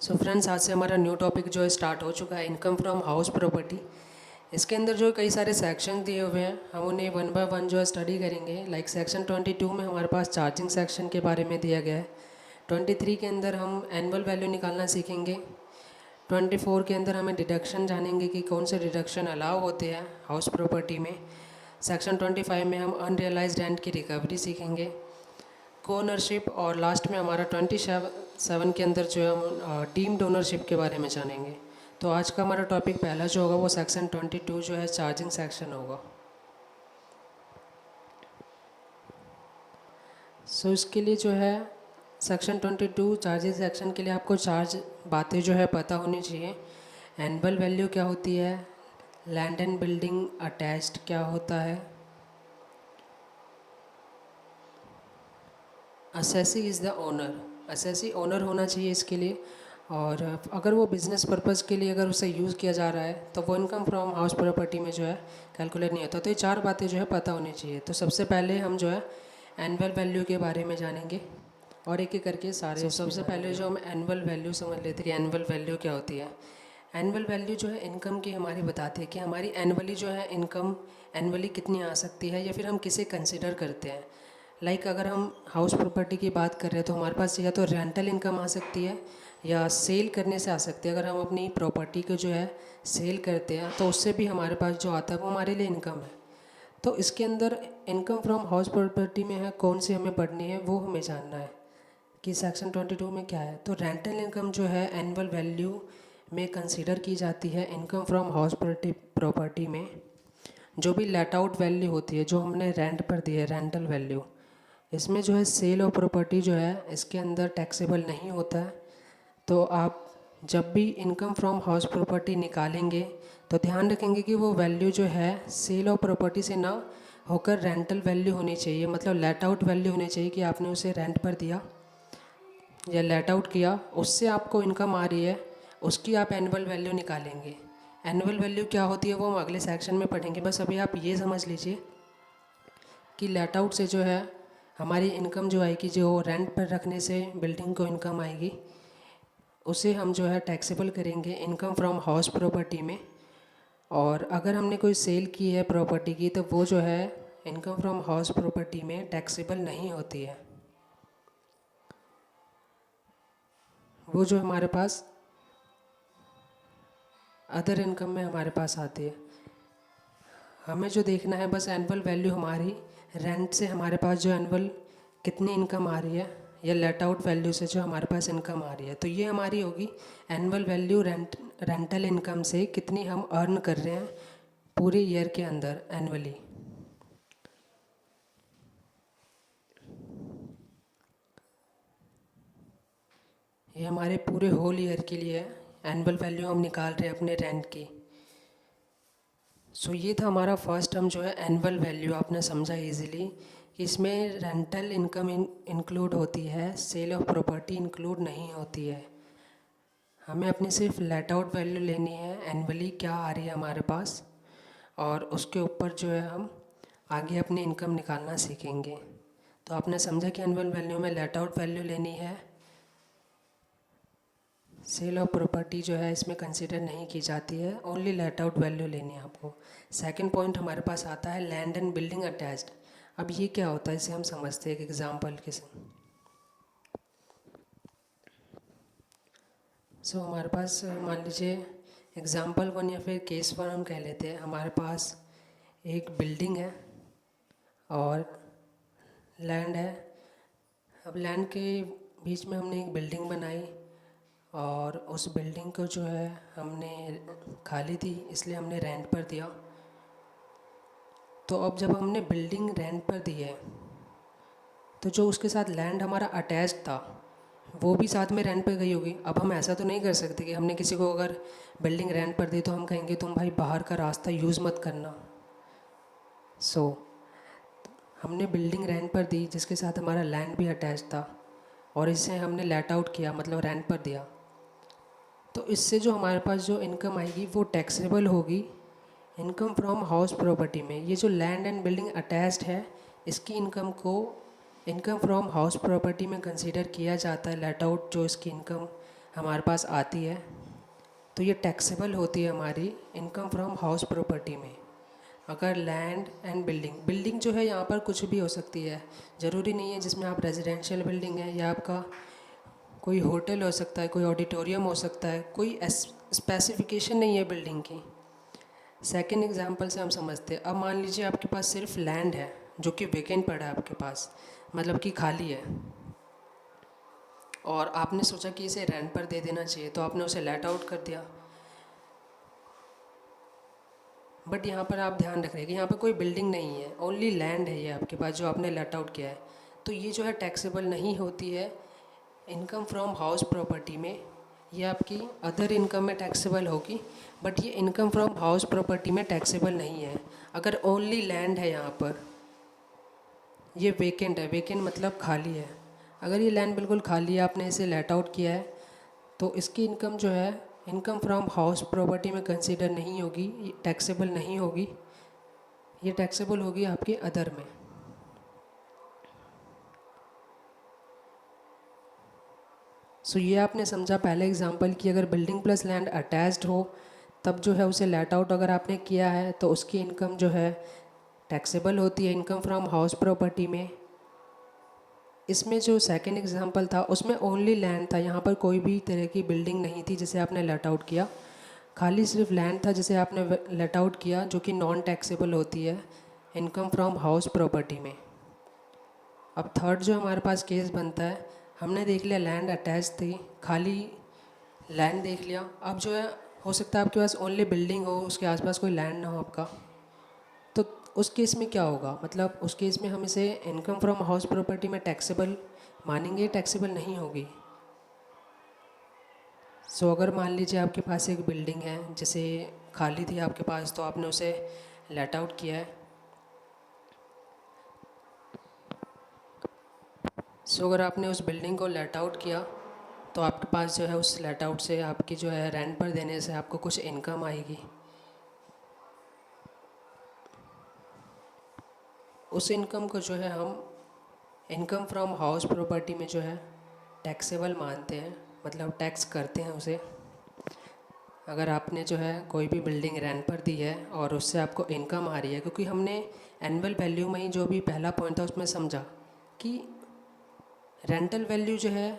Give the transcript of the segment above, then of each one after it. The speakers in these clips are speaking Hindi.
सो फ्रेंड्स, आज से हमारा न्यू टॉपिक जो है स्टार्ट हो चुका है, इनकम फ्रॉम हाउस प्रॉपर्टी। इसके अंदर जो कई सारे सेक्शन दिए हुए हैं, हम उन्हें वन बाय वन जो है स्टडी करेंगे। लाइक सेक्शन 22 में हमारे पास चार्जिंग सेक्शन के बारे में दिया गया है। 23 के अंदर हम एनुअल वैल्यू निकालना सीखेंगे। 24 के अंदर हमें डिडक्शन जानेंगे कि कौन से डिडक्शन अलाउ होते हैं हाउस प्रॉपर्टी में। सेक्शन 25 में हम अनरियलाइज्ड रेंट की रिकवरी सीखेंगे, कोनरशिप, और लास्ट में हमारा 27 के अंदर जो है हम डीम्ड ओनरशिप के बारे में जानेंगे। तो आज का हमारा टॉपिक पहला जो होगा वो सेक्शन 22 जो है चार्जिंग सेक्शन होगा। सो इसके लिए जो है सेक्शन 22 चार्जिंग सेक्शन के लिए आपको चार्ज बातें जो है पता होनी चाहिए। एनुअल वैल्यू क्या होती है, लैंड एंड बिल्डिंग अटैच्ड क्या होता है, assessee is the owner, assessee owner होना चाहिए इसके लिए। और अगर वो बिज़नेस पर्पज़ के लिए अगर उसे यूज़ किया जा रहा है तो वो इनकम फ्रॉम हाउस प्रॉपर्टी में जो है कैलकुलेट नहीं होता। तो ये चार बातें जो है पता होनी चाहिए। तो सबसे पहले हम जो है एनुअल वैल्यू के बारे में जानेंगे और एक एक करके सारे। सबसे पहले जो हम एनुअल वैल्यू समझ लेते हैं कि एनुअल वैल्यू क्या होती है। एनुअल वैल्यू जो है इनकम की हमारी बताती है कि हमारी एनुअली जो है इनकम एनुअली कितनी आ सकती है या फिर हम किसे कंसिडर करते हैं। लाइक अगर हम हाउस प्रॉपर्टी की बात कर रहे हैं तो हमारे पास या तो रेंटल इनकम आ सकती है या सेल करने से आ सकती है। अगर हम अपनी प्रॉपर्टी को जो है सेल करते हैं तो उससे भी हमारे पास जो आता है वो हमारे लिए इनकम है। तो इसके अंदर इनकम फ्रॉम हाउस प्रॉपर्टी में है कौन सी हमें पढ़नी है वो हमें जानना है कि सेक्शन 22 में क्या है। तो रेंटल इनकम जो है एनुअल वैल्यू में कंसीडर की जाती है। इनकम फ्रॉम हाउस प्रॉपर्टी में जो भी लेट आउट वैल्यू होती है जो हमने रेंट पर दी है, रेंटल वैल्यू, इसमें जो है सेल और प्रॉपर्टी जो है इसके अंदर टैक्सेबल नहीं होता है। तो आप जब भी इनकम फ्रॉम हाउस प्रॉपर्टी निकालेंगे तो ध्यान रखेंगे कि वो वैल्यू जो है सेल और प्रॉपर्टी से ना होकर रेंटल वैल्यू होनी चाहिए, मतलब लेट आउट वैल्यू होनी चाहिए कि आपने उसे रेंट पर दिया या लेट आउट किया, उससे आपको इनकम आ रही है, उसकी आप एनुअल वैल्यू निकालेंगे। एनुअल वैल्यू क्या होती है वो हम अगले सेक्शन में पढ़ेंगे। बस अभी आप ये समझ लीजिए कि लेट आउट से जो है हमारी इनकम जो आएगी, जो रेंट पर रखने से बिल्डिंग को इनकम आएगी, उसे हम जो है टैक्सेबल करेंगे इनकम फ्रॉम हाउस प्रॉपर्टी में। और अगर हमने कोई सेल की है प्रॉपर्टी की तो वो जो है इनकम फ्रॉम हाउस प्रॉपर्टी में टैक्सेबल नहीं होती है। वो जो हमारे पास अदर इनकम में हमारे पास आती है। हमें जो देखना है बस एनुअल वैल्यू हमारी रेंट से हमारे पास जो एनुअल कितनी इनकम आ रही है या लेट आउट वैल्यू से जो हमारे पास इनकम आ रही है। तो ये हमारी होगी एनुअल वैल्यू रेंटल इनकम से कितनी हम अर्न कर रहे हैं पूरे ईयर के अंदर एनुअली। ये हमारे पूरे होल ईयर के लिए एनुअल वैल्यू हम निकाल रहे हैं अपने रेंट की। सो ये था हमारा फर्स्ट टर्म जो है एनुअल वैल्यू। आपने समझा इजीली कि इसमें रेंटल इनकम इंक्लूड होती है, सेल ऑफ प्रॉपर्टी इंक्लूड नहीं होती है। हमें अपनी सिर्फ लेट आउट वैल्यू लेनी है एनुअली क्या आ रही है हमारे पास, और उसके ऊपर जो है हम आगे अपनी इनकम निकालना सीखेंगे। तो आपने समझा कि एनुअल वैल्यू में लेट आउट वैल्यू लेनी है, सेल ऑफ प्रॉपर्टी जो है इसमें कंसिडर नहीं की जाती है, ओनली लेट आउट वैल्यू लेनी है आपको। सेकंड पॉइंट हमारे पास आता है लैंड एंड बिल्डिंग अटैच्ड। अब ये क्या होता है इसे हम समझते हैं एक एग्जांपल के साथ। सो हमारे पास मान लीजिए एग्जांपल 1 या फिर केस 1 हम कह लेते हैं। हमारे पास एक बिल्डिंग है और लैंड है। अब लैंड के बीच में हमने एक बिल्डिंग बनाई और उस बिल्डिंग को जो है हमने खाली थी इसलिए हमने रेंट पर दिया। तो अब जब हमने बिल्डिंग रेंट पर दी है तो जो उसके साथ लैंड हमारा अटैच था वो भी साथ में रेंट पर गई होगी। अब हम ऐसा तो नहीं कर सकते कि हमने किसी को अगर बिल्डिंग रेंट पर दी तो हम कहेंगे तुम भाई बाहर का रास्ता यूज़ मत करना। सो हमने बिल्डिंग रेंट पर दी जिसके साथ हमारा लैंड भी अटैच था और इसे हमने लेट आउट किया, मतलब रेंट पर दिया। तो इससे जो हमारे पास जो इनकम आएगी वो टैक्सेबल होगी इनकम फ्रॉम हाउस प्रॉपर्टी में। ये जो लैंड एंड बिल्डिंग अटैच्ड है इसकी इनकम को इनकम फ्रॉम हाउस प्रॉपर्टी में कंसीडर किया जाता है। लेट आउट जो इसकी इनकम हमारे पास आती है तो ये टैक्सेबल होती है हमारी इनकम फ्रॉम हाउस प्रॉपर्टी में। अगर लैंड एंड बिल्डिंग जो है यहाँ पर कुछ भी हो सकती है, ज़रूरी नहीं है जिसमें आप रेजिडेंशियल बिल्डिंग है या आपका कोई होटल हो सकता है, कोई ऑडिटोरियम हो सकता है, कोई स्पेसिफिकेशन नहीं है बिल्डिंग की। सेकंड एग्जांपल से हम समझते हैं। अब मान लीजिए आपके पास सिर्फ लैंड है जो कि वेकेंट पड़ा है आपके पास, मतलब कि खाली है, और आपने सोचा कि इसे रेंट पर दे देना चाहिए, तो आपने उसे लेट आउट कर दिया। बट यहाँ पर आप ध्यान रख रहे हैं कि यहाँ पर कोई बिल्डिंग नहीं है, ओनली लैंड है ये आपके पास जो आपने लेट आउट किया है, तो ये जो है टैक्सेबल नहीं होती है इनकम फ्रॉम हाउस प्रॉपर्टी में। ये आपकी अदर इनकम में टैक्सेबल होगी, बट ये इनकम फ्रॉम हाउस प्रॉपर्टी में टैक्सेबल नहीं है। अगर ओनली लैंड है यहाँ पर, ये वेकेंट है, वेकेंट मतलब खाली है, अगर ये लैंड बिल्कुल खाली है, आपने इसे लेट आउट किया है, तो इसकी इनकम जो है इनकम फ्रॉम हाउस प्रॉपर्टी में कंसीडर नहीं होगी, ये टैक्सेबल नहीं होगी, ये टैक्सेबल होगी आपके अदर में। सो ये आपने समझा पहले एग्जांपल कि अगर बिल्डिंग प्लस लैंड अटैच्ड हो तब जो है उसे लेट आउट अगर आपने किया है तो उसकी इनकम जो है टैक्सेबल होती है इनकम फ्रॉम हाउस प्रॉपर्टी में। इसमें जो सेकंड एग्जांपल था उसमें ओनली लैंड था, यहाँ पर कोई भी तरह की बिल्डिंग नहीं थी जिसे आपने लेट आउट किया, खाली सिर्फ लैंड था जिसे आपने लेट आउट किया, जो कि नॉन टैक्सेबल होती है इनकम फ्रॉम हाउस प्रॉपर्टी में। अब थर्ड जो हमारे पास केस बनता है, हमने देख लिया लैंड अटैच थी, खाली लैंड देख लिया, अब जो है हो सकता है आपके पास ओनली बिल्डिंग हो, उसके आसपास कोई लैंड ना हो आपका, तो उस केस में क्या होगा, मतलब उस केस में हम इसे इनकम फ्रॉम हाउस प्रॉपर्टी में टैक्सेबल मानेंगे, टैक्सेबल नहीं होगी। सो अगर मान लीजिए आपके पास एक बिल्डिंग है जैसे खाली थी आपके पास, तो आपने उसे लेट आउट किया है। सो अगर आपने उस बिल्डिंग को लेट आउट किया तो आपके पास जो है उस लेट आउट से आपकी जो है रेंट पर देने से आपको कुछ इनकम आएगी। उस इनकम को जो है हम इनकम फ्रॉम हाउस प्रॉपर्टी में जो है टैक्सेबल मानते हैं, मतलब टैक्स करते हैं उसे। अगर आपने जो है कोई भी बिल्डिंग रेंट पर दी है और उससे आपको इनकम आ रही है, क्योंकि हमने एनुअल वैल्यू में ही जो भी पहला पॉइंट था उसमें समझा कि रेंटल वैल्यू जो है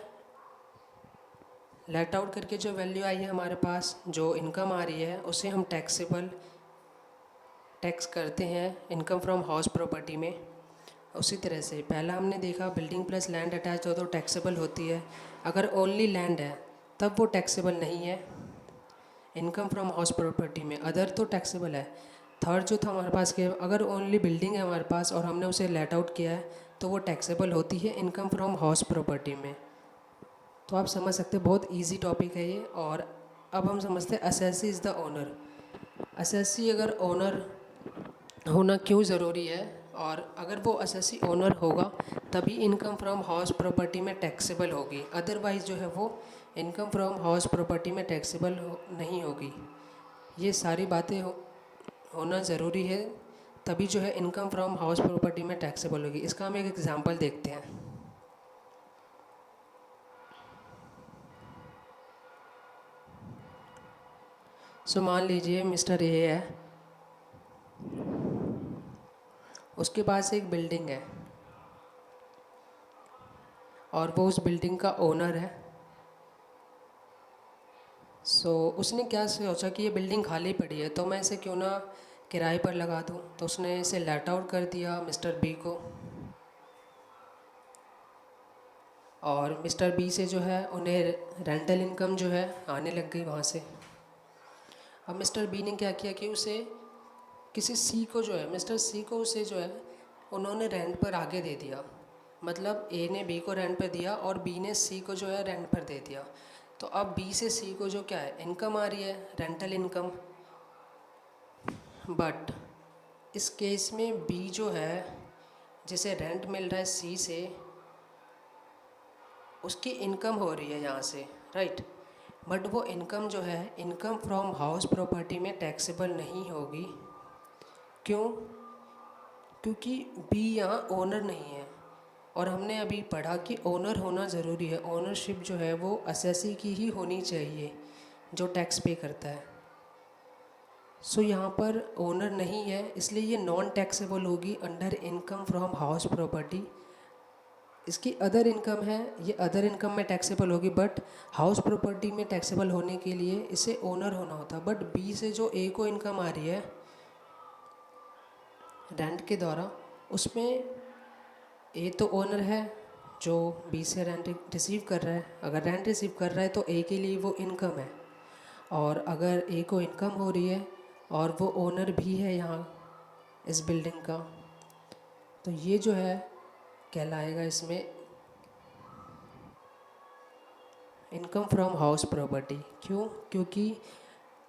लेट आउट करके जो वैल्यू आई है हमारे पास, जो इनकम आ रही है उसे हम टैक्सेबल टैक्स करते हैं इनकम फ्रॉम हाउस प्रॉपर्टी में। उसी तरह से पहला हमने देखा बिल्डिंग प्लस लैंड अटैच हो तो टैक्सेबल होती है, अगर ओनली लैंड है तब वो टैक्सेबल नहीं है इनकम फ्रॉम हाउस प्रॉपर्टी में, अदर तो टैक्सेबल है। थर्ड जो था हमारे पास के, अगर ओनली बिल्डिंग है हमारे पास और हमने उसे लेट आउट किया है तो वो टैक्सेबल होती है इनकम फ्रॉम हाउस प्रॉपर्टी में। तो आप समझ सकते हैं बहुत इजी टॉपिक है ये। और अब हम समझते हैं assessee is the owner. Assessee अगर ओनर होना क्यों ज़रूरी है, और अगर वो असेसी ओनर होगा तभी इनकम फ्रॉम हाउस प्रॉपर्टी में टैक्सेबल होगी, अदरवाइज़ जो है वो इनकम फ्रॉम हाउस प्रॉपर्टी में टैक्सेबल नहीं होगी। ये सारी बातें होना ज़रूरी है, तभी जो है इनकम फ्रॉम हाउस प्रॉपर्टी में टैक्सेबल होगी। इसका हम एक एग्जांपल देखते हैं। सो मान लीजिए मिस्टर ए है, उसके पास एक बिल्डिंग है और वो उस बिल्डिंग का ओनर है। सो उसने क्या सोचा कि ये बिल्डिंग खाली पड़ी है तो मैं इसे क्यों ना किराए पर लगा दूँ, तो उसने इसे लेट आउट कर दिया मिस्टर बी को, और मिस्टर बी से जो है उन्हें रेंटल इनकम जो है आने लग गई वहाँ से। अब मिस्टर बी ने क्या किया कि उसे किसी सी को जो है, मिस्टर सी को उसे जो है उन्होंने रेंट पर आगे दे दिया, मतलब ए ने बी को रेंट पर दिया और बी ने सी को जो है रेंट पर दे दिया। तो अब बी से सी को जो क्या है इनकम आ रही है, रेंटल इनकम। बट इस केस में बी जो है जिसे रेंट मिल रहा है सी से, उसकी इनकम हो रही है यहाँ से, राइट। बट वो इनकम जो है इनकम फ्रॉम हाउस प्रॉपर्टी में टैक्सेबल नहीं होगी। क्यों? क्योंकि बी यहाँ ओनर नहीं है, और हमने अभी पढ़ा कि ओनर होना ज़रूरी है। ओनरशिप जो है वो एसएससी की ही होनी चाहिए जो टैक्स पे करता है। सो यहाँ पर ओनर नहीं है, इसलिए ये नॉन टैक्सेबल होगी under income from house property. इसकी अदर इनकम है, ये अदर इनकम में टैक्सेबल होगी, बट हाउस प्रॉपर्टी में टैक्सेबल होने के लिए इसे ओनर होना होता है। बट बी से जो ए को इनकम आ रही है रेंट के द्वारा, उसमें ए तो ओनर है जो बी से रेंट रिसीव कर रहा है। अगर रेंट रिसीव कर रहा है तो ए के लिए वो इनकम है, और अगर ए को इनकम हो रही है और वो ओनर भी है यहाँ इस बिल्डिंग का, तो ये जो है कहलाएगा इसमें इनकम फ्रॉम हाउस प्रॉपर्टी। क्यों? क्योंकि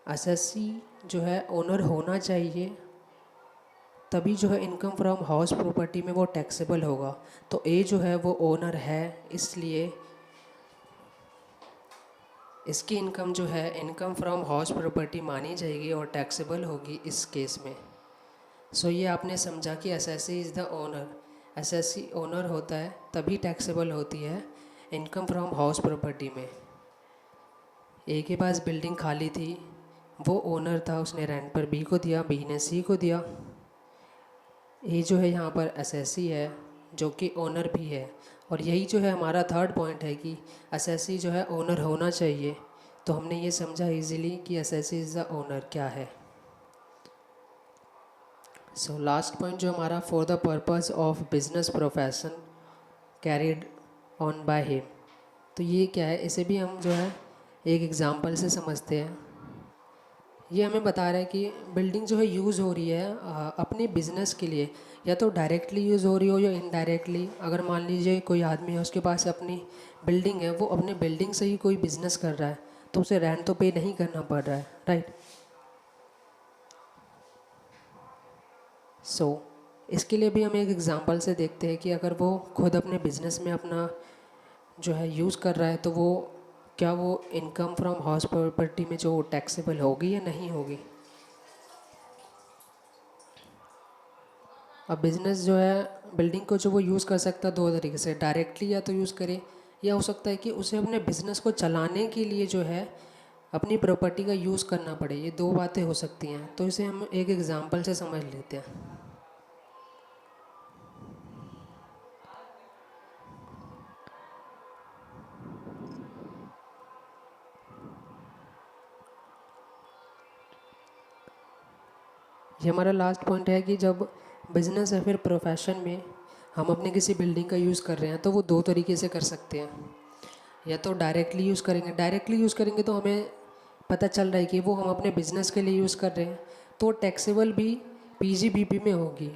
एसएससी जो है ओनर होना चाहिए, तभी जो है इनकम फ्रॉम हाउस प्रॉपर्टी में वो टैक्सेबल होगा। तो ए जो है वो ओनर है, इसलिए इसकी इनकम जो है इनकम फ्रॉम हाउस प्रॉपर्टी मानी जाएगी और टैक्सेबल होगी इस केस में। सो ये आपने समझा कि SSC is the owner. SSC owner होता है तभी टैक्सेबल होती है इनकम फ्रॉम हाउस प्रॉपर्टी में। ए के पास बिल्डिंग खाली थी, वो ओनर था, उसने रेंट पर बी को दिया, बी ने सी को दिया। ए जो है यहाँ पर एसएससी है जो कि ओनर भी है, और यही जो है हमारा थर्ड पॉइंट है कि एसएससी जो है ओनर होना चाहिए। तो हमने ये समझा इजीली कि एसएससी इज़ द ओनर क्या है। सो लास्ट पॉइंट जो हमारा, for the purpose of business profession carried on by him. तो ये क्या है, इसे भी हम जो है एक एग्ज़ाम्पल से समझते हैं। ये हमें बता रहा है कि बिल्डिंग जो है यूज़ हो रही है अपने बिज़नेस के लिए, या तो डायरेक्टली यूज़ हो रही हो या इनडायरेक्टली। अगर मान लीजिए कोई आदमी है, उसके पास अपनी बिल्डिंग है, वो अपने बिल्डिंग से ही कोई बिज़नेस कर रहा है, तो उसे रेंट तो पे नहीं करना पड़ रहा है, राइट। सो इसके लिए भी हम एक एग्ज़ाम्पल से देखते हैं कि अगर वो खुद अपने बिज़नेस में अपना जो है यूज़ कर रहा है, तो वो क्या वो इनकम फ्रॉम हाउस प्रॉपर्टी में जो टैक्सेबल होगी या नहीं होगी। अब बिज़नेस जो है बिल्डिंग को जो वो यूज़ कर सकता है दो तरीके से, डायरेक्टली या तो यूज़ करे, या हो सकता है कि उसे अपने बिज़नेस को चलाने के लिए जो है अपनी प्रॉपर्टी का यूज़ करना पड़े। ये दो बातें हो सकती हैं, तो इसे हम एक एग्ज़ाम्पल से समझ लेते हैं। ये हमारा लास्ट पॉइंट है कि जब बिज़नेस या फिर प्रोफेशन में हम अपने किसी बिल्डिंग का यूज़ कर रहे हैं, तो वो दो तरीके से कर सकते हैं। या तो डायरेक्टली यूज़ करेंगे, डायरेक्टली यूज़ करेंगे तो हमें पता चल रहा है कि वो हम अपने बिज़नेस के लिए यूज़ कर रहे हैं, तो टैक्सेबल भी पीजीबीपी में होगी,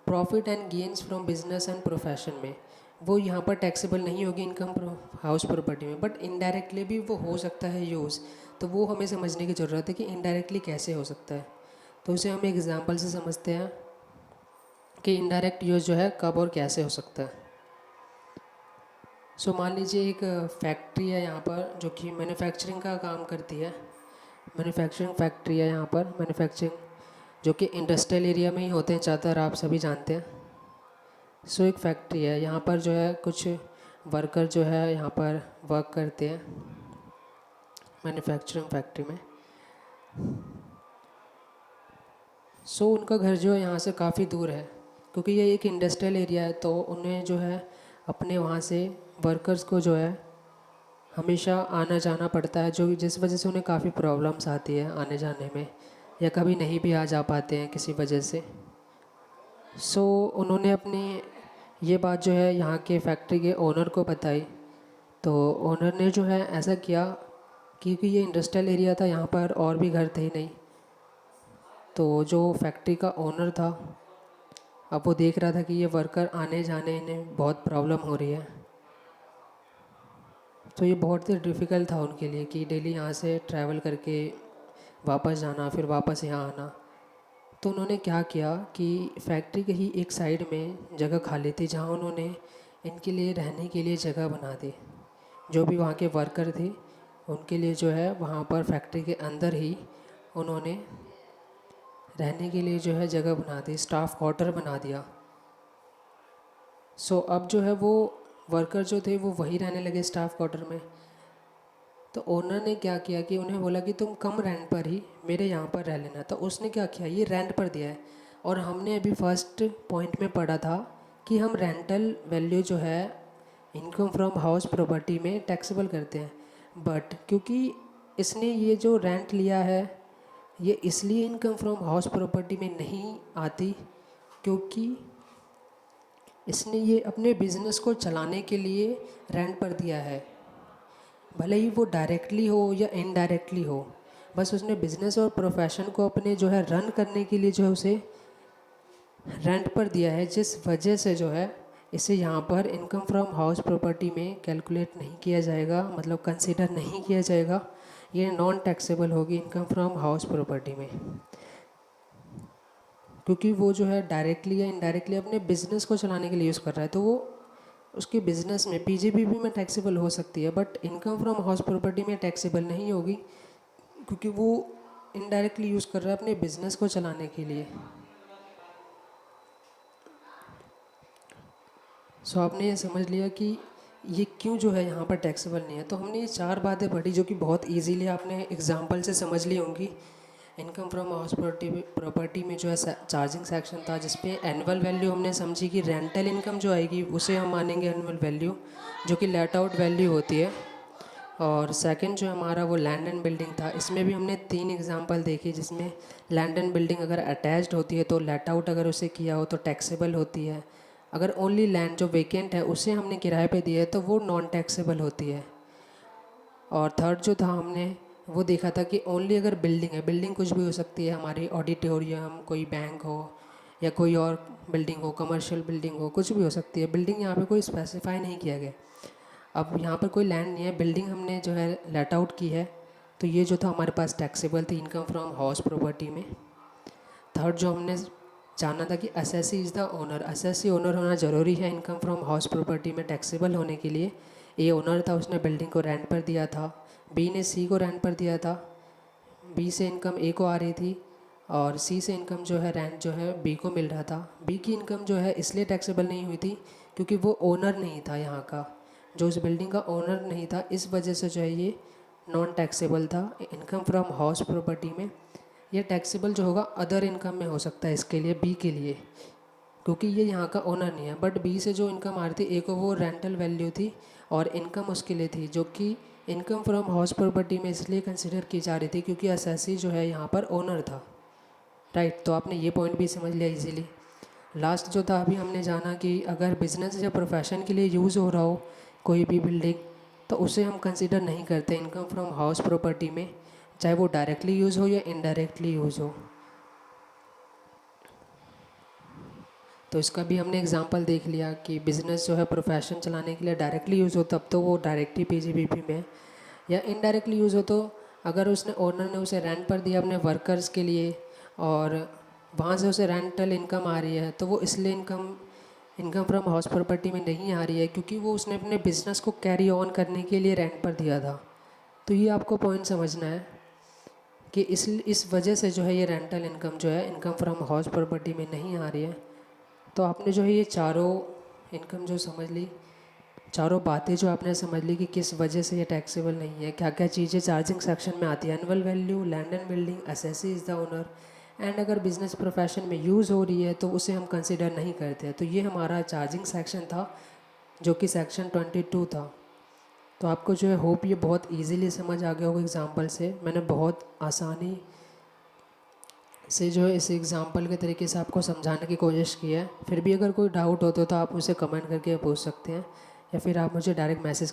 profit and gains from business and profession में। वो यहाँ पर टैक्सेबल नहीं होगी इनकम हाउस प्रॉपर्टी में, बट इनडायरेक्टली भी वो हो सकता है यूज़। तो वो हमें समझने की ज़रूरत है कि इनडायरेक्टली कैसे हो सकता है। तो उसे हम एग्जांपल से समझते हैं कि इनडायरेक्ट यूज़ जो है कब और कैसे हो सकता है। सो मान लीजिए एक फैक्ट्री है यहाँ पर जो कि मैन्युफैक्चरिंग का काम करती है। मैन्युफैक्चरिंग फैक्ट्री है यहाँ पर, मैन्युफैक्चरिंग जो कि इंडस्ट्रियल एरिया में ही होते हैं ज़्यादातर, आप सभी जानते हैं। सो एक फैक्ट्री है, यहाँ पर जो है कुछ वर्कर जो है यहाँ पर वर्क करते हैं मैन्युफैक्चरिंग फैक्ट्री में। सो उनका घर जो है यहाँ से काफ़ी दूर है, क्योंकि ये एक इंडस्ट्रियल एरिया है, तो उन्हें जो है अपने वहाँ से वर्कर्स को जो है हमेशा आना जाना पड़ता है, जो जिस वजह से उन्हें काफ़ी प्रॉब्लम्स आती है आने जाने में, या कभी नहीं भी आ जा पाते हैं किसी वजह से। सो उन्होंने अपनी ये बात जो है यहाँ के फैक्ट्री के ओनर को बताई, तो ओनर ने जो है ऐसा किया, क्योंकि ये इंडस्ट्रियल एरिया था, यहाँ पर और भी घर थे ही नहीं, तो जो फैक्ट्री का ओनर था अब वो देख रहा था कि ये वर्कर आने जाने इन्हें बहुत प्रॉब्लम हो रही है, तो ये बहुत ही डिफ़िकल्ट था उनके लिए कि डेली यहाँ से ट्रैवल करके वापस जाना, फिर वापस यहाँ आना। तो उन्होंने क्या किया कि फैक्ट्री के ही एक साइड में जगह खाली थी, जहाँ उन्होंने इनके लिए रहने के लिए जगह बना दी। जो भी वहाँ के वर्कर थे उनके लिए जो है वहाँ पर फैक्ट्री के अंदर ही उन्होंने रहने के लिए जो है जगह बना दी, स्टाफ क्वार्टर बना दिया। सो अब जो है वो वर्कर जो थे वो वहीं रहने लगे स्टाफ क्वार्टर में। तो ओनर ने क्या किया कि उन्हें बोला कि तुम कम रेंट पर ही मेरे यहाँ पर रह लेना। तो उसने क्या किया, ये रेंट पर दिया है। और हमने अभी फर्स्ट पॉइंट में पढ़ा था कि हम रेंटल वैल्यू जो है इनकम फ्रॉम हाउस प्रॉपर्टी में टैक्सेबल करते हैं। बट क्योंकि इसने ये जो रेंट लिया है ये इसलिए इनकम फ्रॉम हाउस प्रॉपर्टी में नहीं आती क्योंकि इसने ये अपने बिज़नेस को चलाने के लिए रेंट पर दिया है, भले ही वो डायरेक्टली हो या इनडायरेक्टली हो। बस उसने बिज़नेस और प्रोफेशन को अपने जो है रन करने के लिए जो है उसे रेंट पर दिया है, जिस वजह से जो है इसे यहाँ पर इनकम फ्रॉम हाउस प्रॉपर्टी में कैलकुलेट नहीं किया जाएगा, मतलब कंसिडर नहीं किया जाएगा। ये नॉन टैक्सेबल होगी इनकम फ्रॉम हाउस प्रॉपर्टी में, क्योंकि वो जो है डायरेक्टली या इनडायरेक्टली अपने बिज़नेस को चलाने के लिए यूज़ कर रहा है। तो वो उसके बिज़नेस में पीजीबीवी में टैक्सेबल हो सकती है, but income from house property में टैक्सेबल नहीं होगी क्योंकि वो इनडायरेक्टली यूज़ कर रहा है अपने बिज़नेस को चलाने के लिए। सो आपने ये समझ लिया कि ये क्यों जो है यहाँ पर टैक्सेबल नहीं है। तो हमने ये 4 बातें पढ़ी जो कि बहुत इजीली आपने एग्जांपल से समझ ली होंगी। इनकम फ्रॉम हाउस प्रॉपर्टी में जो है चार्जिंग सेक्शन था, जिसपे एनुअल वैल्यू हमने समझी कि रेंटल इनकम जो आएगी उसे हम मानेंगे एनुअल वैल्यू, जो कि लेट आउट वैल्यू होती है। और सेकंड जो हमारा वो लैंड एंड बिल्डिंग था, इसमें भी हमने 3 एग्जांपल देखी जिसमें लैंड एंड बिल्डिंग अगर अटैच्ड होती है तो लेट आउट अगर उसे किया हो तो टैक्सेबल होती है। अगर ओनली लैंड जो वेकेंट है उसे हमने किराए पे दिया है तो वो नॉन टैक्सेबल होती है। और थर्ड जो था हमने वो देखा था कि ओनली अगर बिल्डिंग है, बिल्डिंग कुछ भी हो सकती है, हमारी ऑडिटोरियम, कोई बैंक हो या कोई और बिल्डिंग हो, कमर्शियल बिल्डिंग हो, कुछ भी हो सकती है। बिल्डिंग यहाँ पे कोई स्पेसिफाई नहीं किया गया। अब यहाँ पर कोई लैंड नहीं है, बिल्डिंग हमने जो है लेट आउट की है, तो ये जो था हमारे पास टैक्सेबल थी इनकम फ्रॉम हाउस प्रॉपर्टी में। थर्ड जो हमने जाना था कि SSC is the owner, SSC owner होना ज़रूरी है इनकम फ्रॉम हाउस प्रॉपर्टी में टैक्सेबल होने के लिए। ए ओनर था, उसने बिल्डिंग को रेंट पर दिया था, बी ने सी को रेंट पर दिया था, बी से इनकम ए को आ रही थी और सी से इनकम जो है रेंट जो है बी को मिल रहा था। बी की इनकम जो है इसलिए टैक्सेबल नहीं हुई थी क्योंकि वो ओनर नहीं था यहाँ का, जो उस बिल्डिंग का ओनर नहीं था, इस वजह से जो है ये नॉन टैक्सेबल था इनकम फ्रॉम हाउस प्रॉपर्टी में। ये टैक्सेबल जो होगा अदर इनकम में हो सकता है इसके लिए, बी के लिए, क्योंकि ये यहाँ का ओनर नहीं है। बट बी से जो इनकम आ रही थी, ए को वो रेंटल वैल्यू थी और इनकम उसके लिए थी, जो कि इनकम फ्रॉम हाउस प्रॉपर्टी में इसलिए कंसिडर की जा रही थी क्योंकि एसएससी जो है यहाँ पर ओनर था। राइट, तो आपने ये पॉइंट भी समझ लिया इजीली। लास्ट जो था अभी हमने जाना कि अगर बिजनेस या प्रोफेशन के लिए यूज़ हो रहा हो कोई भी बिल्डिंग, तो उसे हम कंसिडर नहीं करते इनकम फ्रॉम हाउस प्रॉपर्टी में, चाहे वो डायरेक्टली यूज़ हो या इनडायरेक्टली यूज़ हो। तो इसका भी हमने एग्जांपल देख लिया कि बिज़नेस जो है प्रोफेशन चलाने के लिए डायरेक्टली यूज़ हो तब तो वो डायरेक्टली पीजीबीपी में, या इनडायरेक्टली यूज़ हो तो अगर उसने ओनर ने उसे रेंट पर दिया अपने वर्कर्स के लिए और वहाँ से उसे रेंटल इनकम आ रही है, तो वो इसलिए इनकम फ्रॉम हाउस प्रॉपर्टी में नहीं आ रही है क्योंकि वो उसने अपने बिज़नेस को कैरी ऑन करने के लिए रेंट पर दिया था। तो ये आपको पॉइंट समझना है कि इस वजह से जो है ये रेंटल इनकम जो है इनकम फ्रॉम हाउस प्रॉपर्टी में नहीं आ रही है। तो आपने जो है ये चारों इनकम जो समझ ली, चारों बातें जो आपने समझ ली कि किस वजह से ये टैक्सेबल नहीं है, क्या क्या चीज़ें चार्जिंग सेक्शन में आती है, annual value, land and building, SSC is the owner, and अगर बिज़नेस प्रोफेशन में यूज़ हो रही है तो उसे हम कंसिडर नहीं करते हैं। तो ये हमारा चार्जिंग सेक्शन था जो कि सेक्शन 22 था। तो आपको जो है होप ये बहुत ईजीली समझ आ गया होगा एग्जाम्पल से। मैंने बहुत आसानी से जो है इस एग्ज़ाम्पल के तरीके से आपको समझाने की कोशिश की है। फिर भी अगर कोई डाउट हो तो आप मुझे कमेंट करके पूछ सकते हैं या फिर आप मुझे डायरेक्ट मैसेज